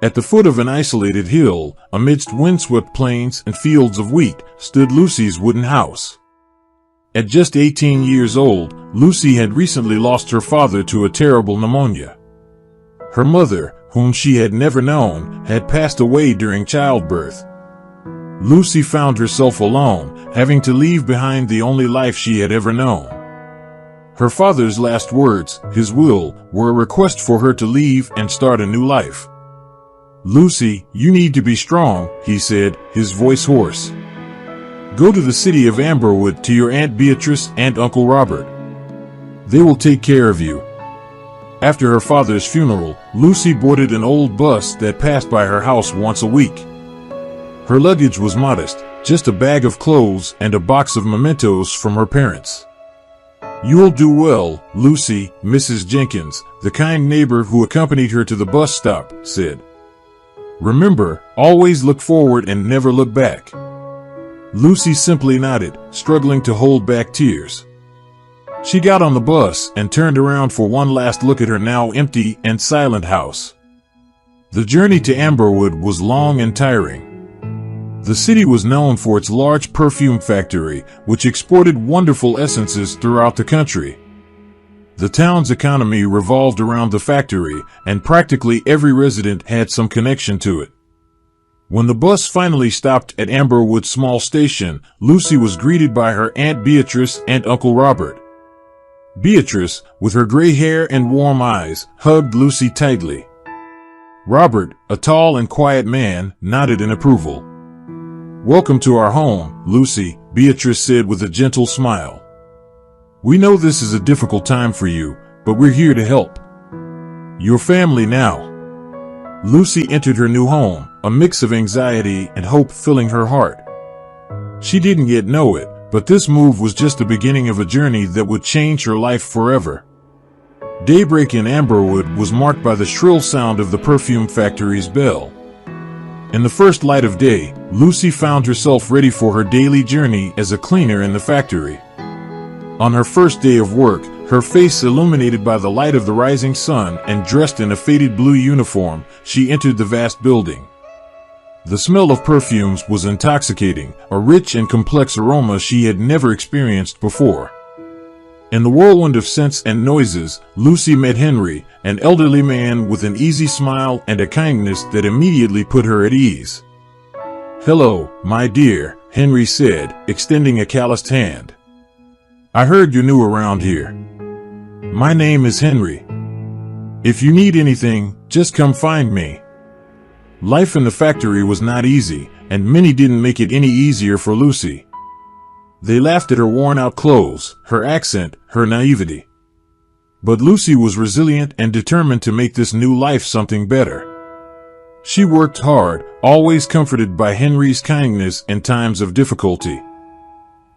At the foot of an isolated hill, amidst windswept plains and fields of wheat, stood Lucy's wooden house. At just 18 years old, Lucy had recently lost her father to a terrible pneumonia. Her mother, whom she had never known, had passed away during childbirth. Lucy found herself alone, having to leave behind the only life she had ever known. Her father's last words, his will, were a request for her to leave and start a new life. "Lucy, you need to be strong," he said, his voice hoarse. "Go to the city of Amberwood to your Aunt Beatrice and Uncle Robert. They will take care of you." After her father's funeral, Lucy boarded an old bus that passed by her house once a week. Her luggage was modest, just a bag of clothes and a box of mementos from her parents. "You'll do well, Lucy," Mrs. Jenkins, the kind neighbor who accompanied her to the bus stop, said. "Remember, always look forward and never look back." Lucy simply nodded, struggling to hold back tears. She got on the bus and turned around for one last look at her now empty and silent house. The journey to Amberwood was long and tiring. The city was known for its large perfume factory, which exported wonderful essences throughout the country. The town's economy revolved around the factory, and practically every resident had some connection to it. When the bus finally stopped at Amberwood Small Station, Lucy was greeted by her Aunt Beatrice and Uncle Robert. Beatrice, with her gray hair and warm eyes, hugged Lucy tightly. Robert, a tall and quiet man, nodded in approval. "Welcome to our home, Lucy," Beatrice said with a gentle smile. "We know this is a difficult time for you, but we're here to help. Your family now." Lucy entered her new home, a mix of anxiety and hope filling her heart. She didn't yet know it, but this move was just the beginning of a journey that would change her life forever. Daybreak in Amberwood was marked by the shrill sound of the perfume factory's bell. In the first light of day, Lucy found herself ready for her daily journey as a cleaner in the factory. On her first day of work, her face illuminated by the light of the rising sun and dressed in a faded blue uniform, she entered the vast building. The smell of perfumes was intoxicating, a rich and complex aroma she had never experienced before. In the whirlwind of scents and noises, Lucy met Henry, an elderly man with an easy smile and a kindness that immediately put her at ease. "Hello, my dear," Henry said, extending a calloused hand. "I heard you're new around here. My name is Henry. If you need anything, just come find me." Life in the factory was not easy, and many didn't make it any easier for Lucy. They laughed at her worn-out clothes, her accent, her naivety. But Lucy was resilient and determined to make this new life something better. She worked hard, always comforted by Henry's kindness in times of difficulty.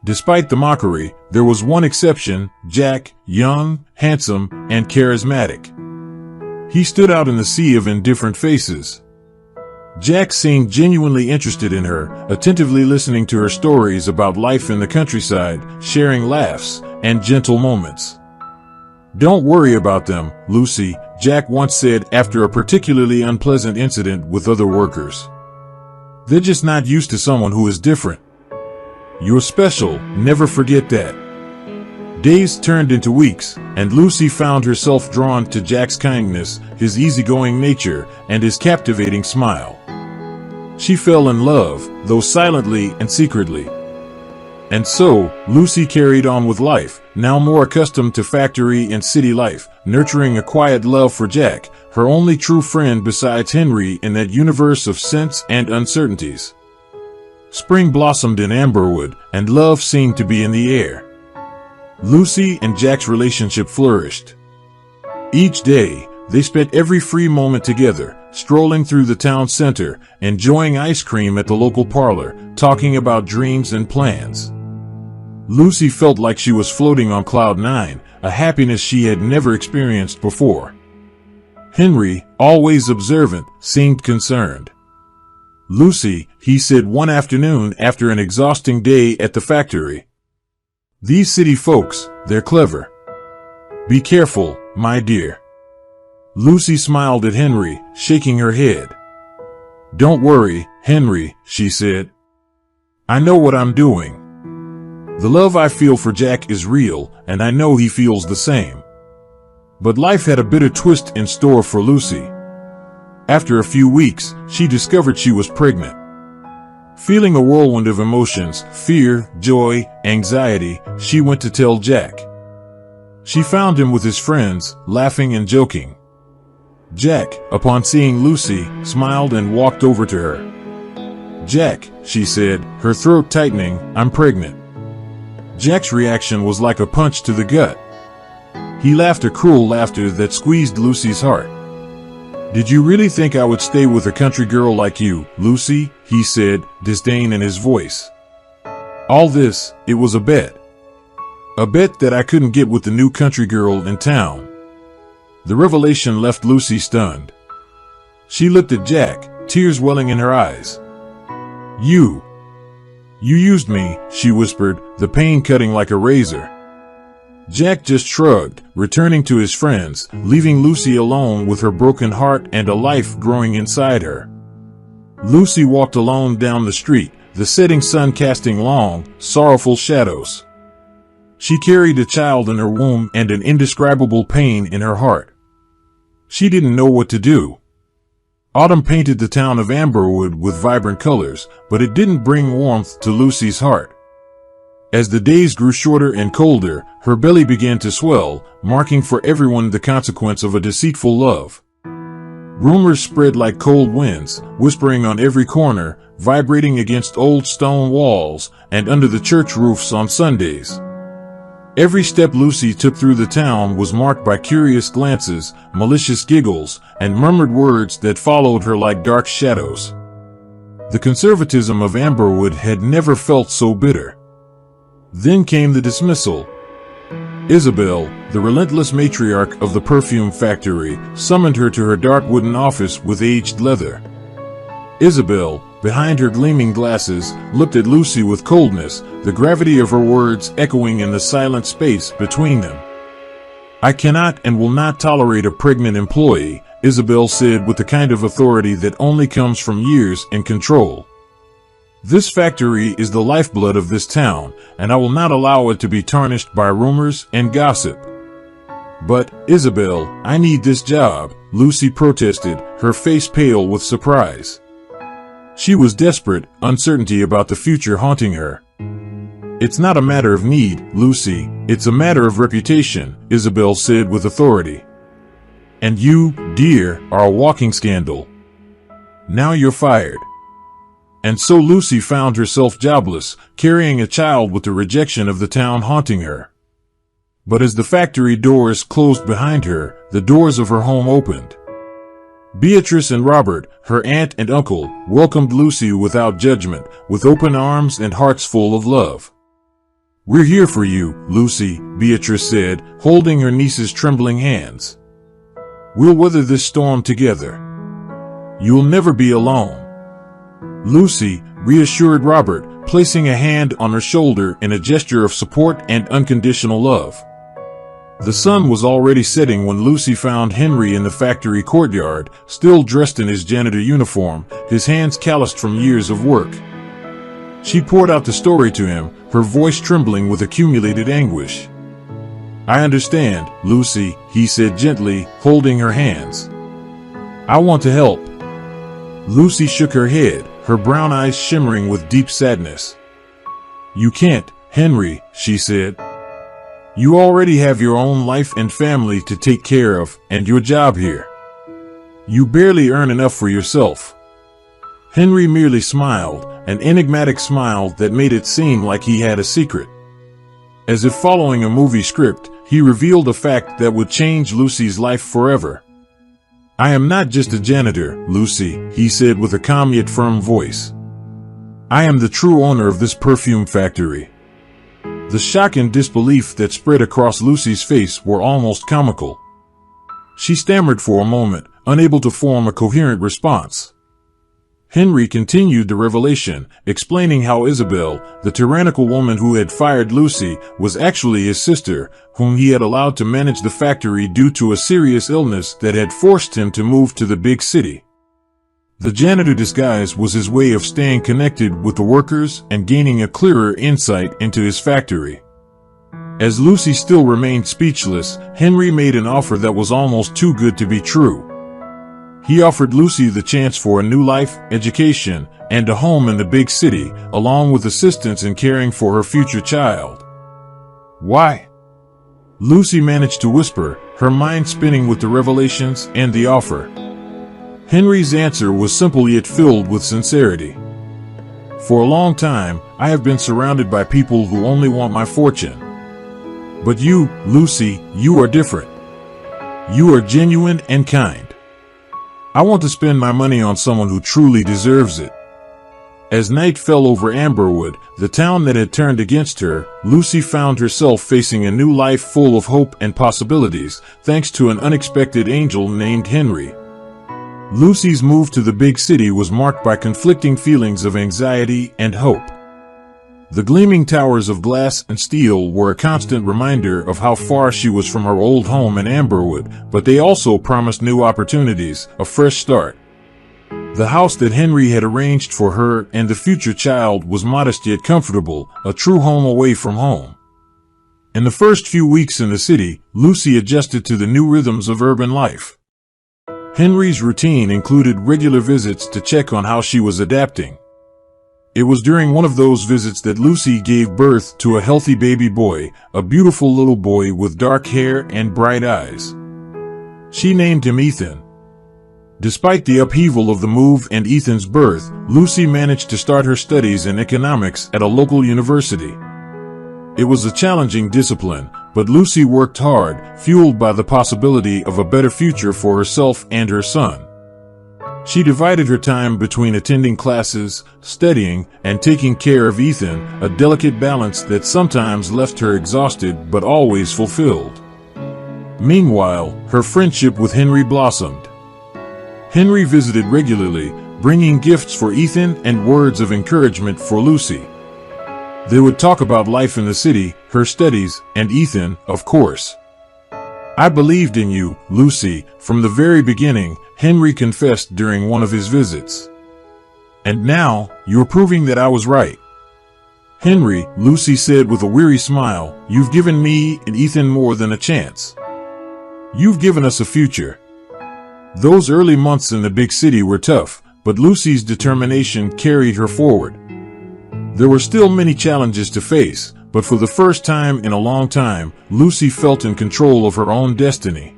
Despite the mockery, there was one exception, Jack, young, handsome, and charismatic. He stood out in the sea of indifferent faces. Jack seemed genuinely interested in her, attentively listening to her stories about life in the countryside, sharing laughs and gentle moments. "Don't worry about them, Lucy," Jack once said after a particularly unpleasant incident with other workers. "They're just not used to someone who is different. You're special, never forget that." Days turned into weeks, and Lucy found herself drawn to Jack's kindness, his easygoing nature, and his captivating smile. She fell in love, though silently and secretly. And so, Lucy carried on with life, now more accustomed to factory and city life, nurturing a quiet love for Jack, her only true friend besides Henry in that universe of scents and uncertainties. Spring blossomed in Amberwood, and love seemed to be in the air. Lucy and Jack's relationship flourished. Each day, they spent every free moment together, strolling through the town center, enjoying ice cream at the local parlor, talking about dreams and plans. Lucy felt like she was floating on cloud nine, a happiness she had never experienced before. Henry, always observant, seemed concerned. "Lucy," he said one afternoon after an exhausting day at the factory. "These city folks, they're clever. Be careful, my dear." Lucy smiled at Henry, shaking her head. "Don't worry, Henry," she said. "I know what I'm doing. The love I feel for Jack is real, and I know he feels the same." But life had a bitter twist in store for Lucy. After a few weeks, she discovered she was pregnant. Feeling a whirlwind of emotions, fear, joy, anxiety, she went to tell Jack. She found him with his friends, laughing and joking. Jack, upon seeing Lucy, smiled and walked over to her. "Jack," she said, her throat tightening, "I'm pregnant." Jack's reaction was like a punch to the gut. He laughed a cruel laughter that squeezed Lucy's heart. "Did you really think I would stay with a country girl like you, Lucy?" he said, disdain in his voice. "All this, it was a bet. A bet that I couldn't get with the new country girl in town." The revelation left Lucy stunned. She looked at Jack, tears welling in her eyes. You used me," she whispered, the pain cutting like a razor. Jack just shrugged, returning to his friends, leaving Lucy alone with her broken heart and a life growing inside her. Lucy walked alone down the street, the setting sun casting long, sorrowful shadows. She carried a child in her womb and an indescribable pain in her heart. She didn't know what to do. Autumn painted the town of Amberwood with vibrant colors, but it didn't bring warmth to Lucy's heart. As the days grew shorter and colder, her belly began to swell, marking for everyone the consequence of a deceitful love. Rumors spread like cold winds, whispering on every corner, vibrating against old stone walls, and under the church roofs on Sundays. Every step Lucy took through the town was marked by curious glances, malicious giggles, and murmured words that followed her like dark shadows. The conservatism of Amberwood had never felt so bitter. Then came the dismissal. Isabel, the relentless matriarch of the perfume factory, summoned her to her dark wooden office with aged leather. Isabel, behind her gleaming glasses, looked at Lucy with coldness, the gravity of her words echoing in the silent space between them. "I cannot and will not tolerate a pregnant employee," Isabel said with the kind of authority that only comes from years and control. "This factory is the lifeblood of this town, and I will not allow it to be tarnished by rumors and gossip." "But, Isabel, I need this job," Lucy protested, her face pale with surprise. She was desperate, uncertainty about the future haunting her. "It's not a matter of need, Lucy, it's a matter of reputation," Isabel said with authority. "And you, dear, are a walking scandal. Now you're fired." And so Lucy found herself jobless, carrying a child with the rejection of the town haunting her. But as the factory doors closed behind her, the doors of her home opened. Beatrice and Robert, her aunt and uncle, welcomed Lucy without judgment, with open arms and hearts full of love. "We're here for you, Lucy," Beatrice said, holding her niece's trembling hands. "We'll weather this storm together. You'll never be alone." Lucy reassured Robert, placing a hand on her shoulder in a gesture of support and unconditional love. The sun was already setting when Lucy found Henry in the factory courtyard, still dressed in his janitor uniform, his hands calloused from years of work. She poured out the story to him, her voice trembling with accumulated anguish. "I understand, Lucy," he said gently, holding her hands. "I want to help." Lucy shook her head, her brown eyes shimmering with deep sadness. "You can't, Henry," she said. "You already have your own life and family to take care of, and your job here. You barely earn enough for yourself." Henry merely smiled, an enigmatic smile that made it seem like he had a secret. As if following a movie script, he revealed a fact that would change Lucy's life forever. "I am not just a janitor, Lucy," he said with a calm yet firm voice. "I am the true owner of this perfume factory." The shock and disbelief that spread across Lucy's face were almost comical. She stammered for a moment, unable to form a coherent response. Henry continued the revelation, explaining how Isabel, the tyrannical woman who had fired Lucy, was actually his sister, whom he had allowed to manage the factory due to a serious illness that had forced him to move to the big city. The janitor disguise was his way of staying connected with the workers and gaining a clearer insight into his factory. As Lucy still remained speechless, Henry made an offer that was almost too good to be true. He offered Lucy the chance for a new life, education, and a home in the big city, along with assistance in caring for her future child. Why? Lucy managed to whisper, her mind spinning with the revelations and the offer. Henry's answer was simple yet filled with sincerity. For a long time, I have been surrounded by people who only want my fortune. But you, Lucy, you are different. You are genuine and kind. I want to spend my money on someone who truly deserves it. As night fell over Amberwood, the town that had turned against her, Lucy found herself facing a new life full of hope and possibilities, thanks to an unexpected angel named Henry. Lucy's move to the big city was marked by conflicting feelings of anxiety and hope. The gleaming towers of glass and steel were a constant reminder of how far she was from her old home in Amberwood, but they also promised new opportunities, a fresh start. The house that Henry had arranged for her and the future child was modest yet comfortable, a true home away from home. In the first few weeks in the city, Lucy adjusted to the new rhythms of urban life. Henry's routine included regular visits to check on how she was adapting. It was during one of those visits that Lucy gave birth to a healthy baby boy, a beautiful little boy with dark hair and bright eyes. She named him Ethan. Despite the upheaval of the move and Ethan's birth, Lucy managed to start her studies in economics at a local university. It was a challenging discipline, but Lucy worked hard, fueled by the possibility of a better future for herself and her son. She divided her time between attending classes, studying, and taking care of Ethan, a delicate balance that sometimes left her exhausted but always fulfilled. Meanwhile, her friendship with Henry blossomed. Henry visited regularly, bringing gifts for Ethan and words of encouragement for Lucy. They would talk about life in the city, her studies, and Ethan, of course. I believed in you, Lucy, from the very beginning, Henry confessed during one of his visits. And now, you're proving that I was right. Henry, Lucy said with a weary smile, you've given me and Ethan more than a chance. You've given us a future. Those early months in the big city were tough, but Lucy's determination carried her forward. There were still many challenges to face, but for the first time in a long time, Lucy felt in control of her own destiny.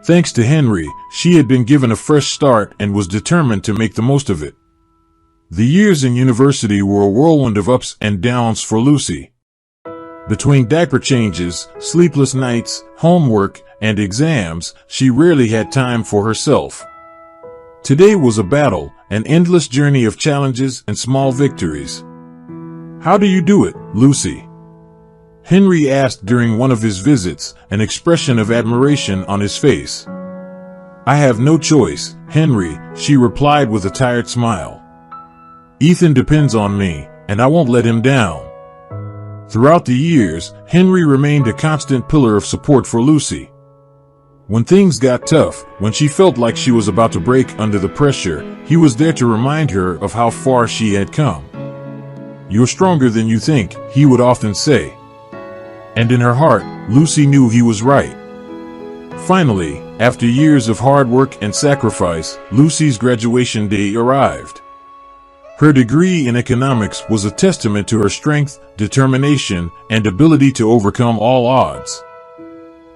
Thanks to Henry, she had been given a fresh start and was determined to make the most of it. The years in university were a whirlwind of ups and downs for Lucy. Between diaper changes, sleepless nights, homework, and exams, she rarely had time for herself. Today was a battle, an endless journey of challenges and small victories. How do you do it, Lucy? Henry asked during one of his visits, an expression of admiration on his face. I have no choice, Henry, she replied with a tired smile. Ethan depends on me, and I won't let him down. Throughout the years, Henry remained a constant pillar of support for Lucy. When things got tough, when she felt like she was about to break under the pressure, he was there to remind her of how far she had come. You're stronger than you think, he would often say. And in her heart, Lucy knew he was right. Finally, after years of hard work and sacrifice, Lucy's graduation day arrived. Her degree in economics was a testament to her strength, determination, and ability to overcome all odds.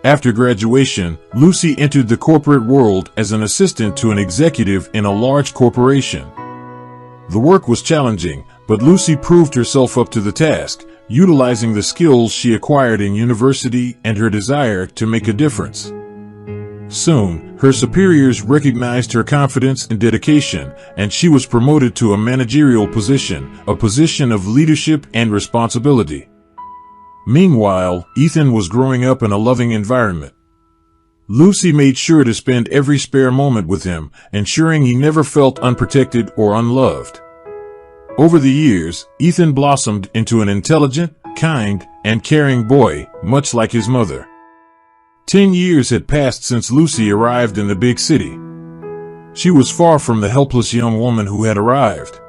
After graduation, Lucy entered the corporate world as an assistant to an executive in a large corporation. The work was challenging, but Lucy proved herself up to the task, utilizing the skills she acquired in university and her desire to make a difference. Soon, her superiors recognized her confidence and dedication, and she was promoted to a managerial position, a position of leadership and responsibility. Meanwhile, Ethan was growing up in a loving environment. Lucy made sure to spend every spare moment with him, ensuring he never felt unprotected or unloved. Over the years, Ethan blossomed into an intelligent, kind, and caring boy, much like his mother. 10 years had passed since Lucy arrived in the big city. She was far from the helpless young woman who had arrived.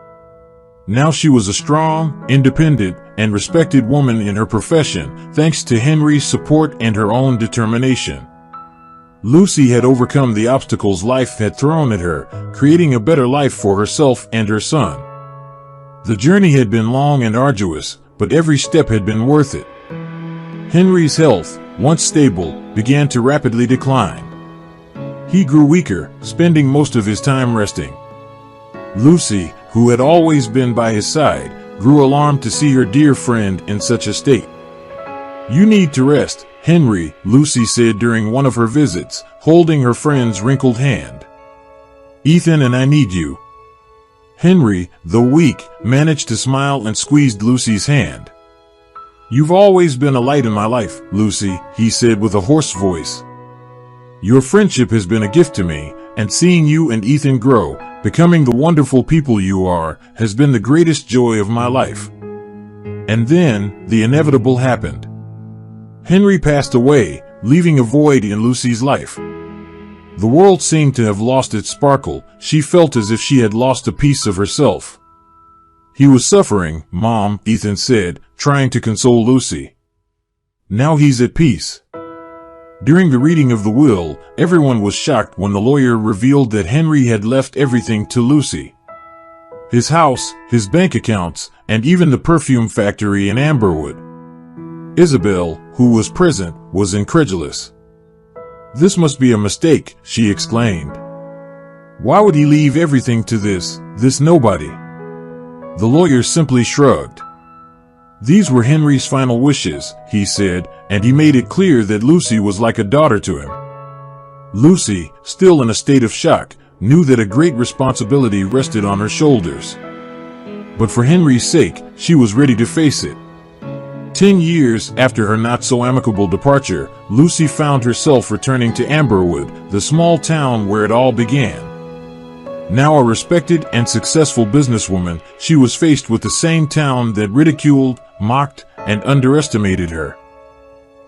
Now she was a strong, independent, and respected woman in her profession, thanks to Henry's support and her own determination. Lucy had overcome the obstacles life had thrown at her, creating a better life for herself and her son. The journey had been long and arduous, but every step had been worth it. Henry's health, once stable, began to rapidly decline. He grew weaker, spending most of his time resting. Lucy, who had always been by his side, grew alarmed to see her dear friend in such a state. "You need to rest, Henry," Lucy said during one of her visits, holding her friend's wrinkled hand. "Ethan and I need you." Henry, though weak, managed to smile and squeezed Lucy's hand. "You've always been a light in my life, Lucy," he said with a hoarse voice. "Your friendship has been a gift to me, and seeing you and Ethan grow, becoming the wonderful people you are, has been the greatest joy of my life." And then, the inevitable happened. Henry passed away, leaving a void in Lucy's life. The world seemed to have lost its sparkle. She felt as if she had lost a piece of herself. "He was suffering, Mom," Ethan said, trying to console Lucy. "Now he's at peace." During the reading of the will, everyone was shocked when the lawyer revealed that Henry had left everything to Lucy. His house, his bank accounts, and even the perfume factory in Amberwood. Isabel, who was present, was incredulous. "This must be a mistake," she exclaimed. "Why would he leave everything to this nobody?" The lawyer simply shrugged. "These were Henry's final wishes," he said, and he made it clear that Lucy was like a daughter to him. Lucy, still in a state of shock, knew that a great responsibility rested on her shoulders. But for Henry's sake, she was ready to face it. 10 years after her not-so-amicable departure, Lucy found herself returning to Amberwood, the small town where it all began. Now a respected and successful businesswoman, she was faced with the same town that ridiculed, mocked, and underestimated her.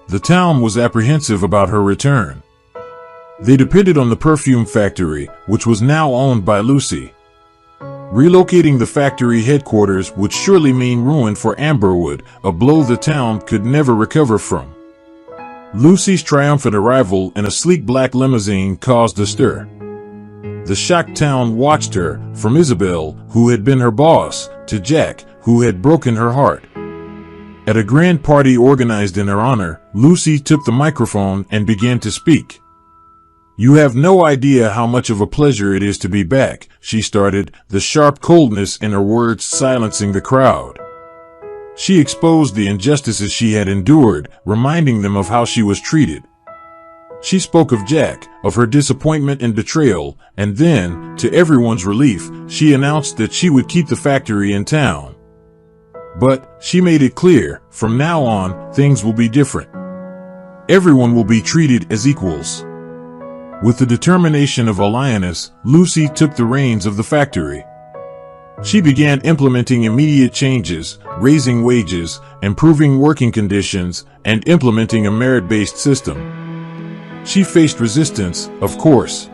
The town was apprehensive about her return. They depended on the perfume factory, which was now owned by Lucy. Relocating the factory headquarters would surely mean ruin for Amberwood, a blow the town could never recover from. Lucy's triumphant arrival in a sleek black limousine caused a stir. The shocked town watched her, from Isabel, who had been her boss, to Jack, who had broken her heart. At a grand party organized in her honor, Lucy took the microphone and began to speak. "You have no idea how much of a pleasure it is to be back," she started, the sharp coldness in her words silencing the crowd. She exposed the injustices she had endured, reminding them of how she was treated. She spoke of Jack, of her disappointment and betrayal, and then, to everyone's relief, she announced that she would keep the factory in town. But, she made it clear, from now on, things will be different. Everyone will be treated as equals. With the determination of a lioness, Lucy took the reins of the factory. She began implementing immediate changes, raising wages, improving working conditions, and implementing a merit-based system. She faced resistance, of course.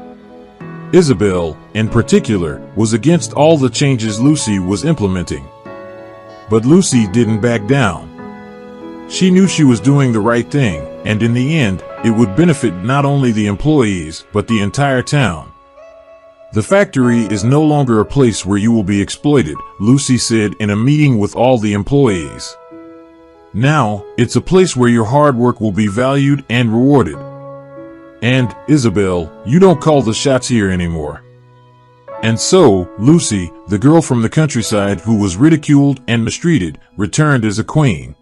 Isabel, in particular, was against all the changes Lucy was implementing. But Lucy didn't back down. She knew she was doing the right thing, and in the end, it would benefit not only the employees, but the entire town. "The factory is no longer a place where you will be exploited," Lucy said in a meeting with all the employees. "Now, it's a place where your hard work will be valued and rewarded. And, Isabel, you don't call the shots here anymore." And so, Lucy, the girl from the countryside who was ridiculed and mistreated, returned as a queen.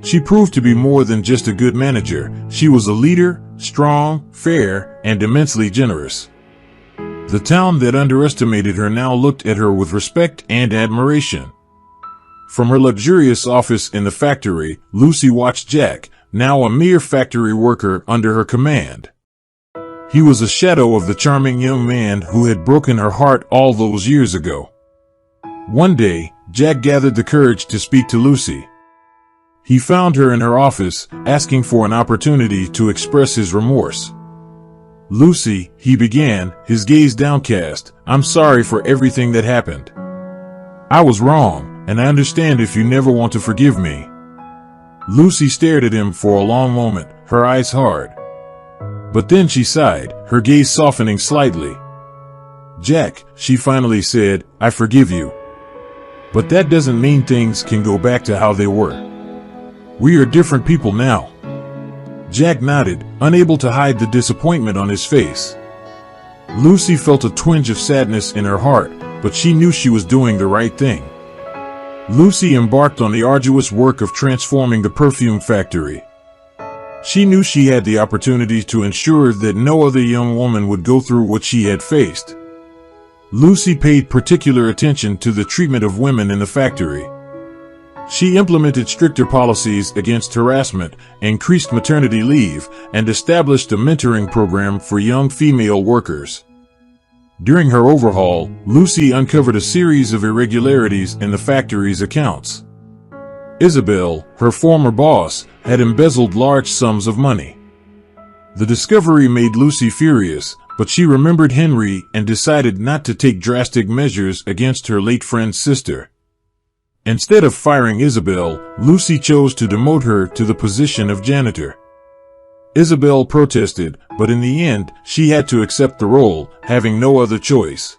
She proved to be more than just a good manager. She was a leader, strong, fair, and immensely generous. The town that underestimated her now looked at her with respect and admiration. From her luxurious office in the factory, Lucy watched Jack, now a mere factory worker, under her command. He was a shadow of the charming young man who had broken her heart all those years ago. One day, Jack gathered the courage to speak to Lucy. He found her in her office, asking for an opportunity to express his remorse. "Lucy," he began, his gaze downcast, "I'm sorry for everything that happened. I was wrong, and I understand if you never want to forgive me." Lucy stared at him for a long moment, her eyes hard. But then she sighed, her gaze softening slightly. "Jack," she finally said, "I forgive you. But that doesn't mean things can go back to how they were. We are different people now." Jack nodded, unable to hide the disappointment on his face. Lucy felt a twinge of sadness in her heart, but she knew she was doing the right thing. Lucy embarked on the arduous work of transforming the perfume factory. She knew she had the opportunity to ensure that no other young woman would go through what she had faced. Lucy paid particular attention to the treatment of women in the factory. She implemented stricter policies against harassment, increased maternity leave, and established a mentoring program for young female workers. During her overhaul, Lucy uncovered a series of irregularities in the factory's accounts. Isabel, her former boss, had embezzled large sums of money. The discovery made Lucy furious, but she remembered Henry and decided not to take drastic measures against her late friend's sister. Instead of firing Isabel, Lucy chose to demote her to the position of janitor. Isabel protested, but in the end, she had to accept the role, having no other choice.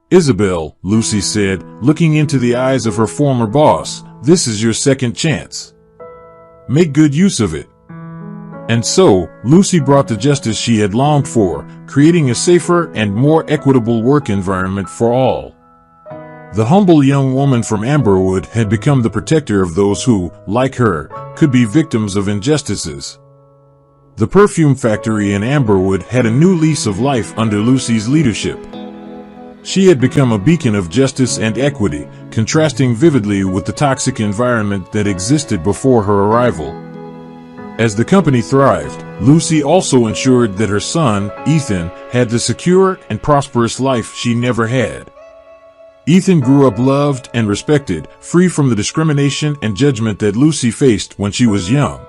"Isabel," Lucy said, looking into the eyes of her former boss, "this is your second chance. Make good use of it." And so, Lucy brought the justice she had longed for, creating a safer and more equitable work environment for all. The humble young woman from Amberwood had become the protector of those who, like her, could be victims of injustices. The perfume factory in Amberwood had a new lease of life under Lucy's leadership. She had become a beacon of justice and equity, contrasting vividly with the toxic environment that existed before her arrival. As the company thrived, Lucy also ensured that her son, Ethan, had the secure and prosperous life she never had. Ethan grew up loved and respected, free from the discrimination and judgment that Lucy faced when she was young.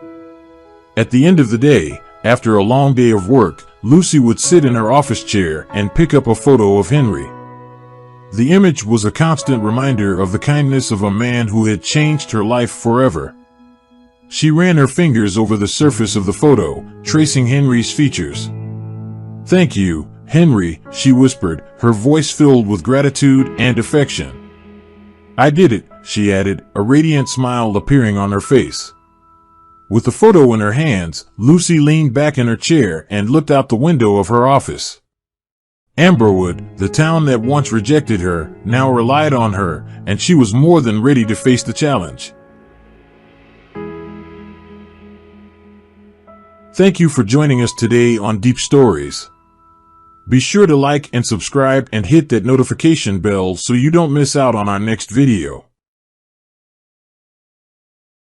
At the end of the day, after a long day of work, Lucy would sit in her office chair and pick up a photo of Henry. The image was a constant reminder of the kindness of a man who had changed her life forever. She ran her fingers over the surface of the photo, tracing Henry's features. "Thank you, Henry," she whispered, her voice filled with gratitude and affection. "I did it," she added, a radiant smile appearing on her face. With the photo in her hands, Lucy leaned back in her chair and looked out the window of her office. Amberwood, the town that once rejected her, now relied on her, and she was more than ready to face the challenge. Thank you for joining us today on Deep Stories. Be sure to like and subscribe and hit that notification bell so you don't miss out on our next video.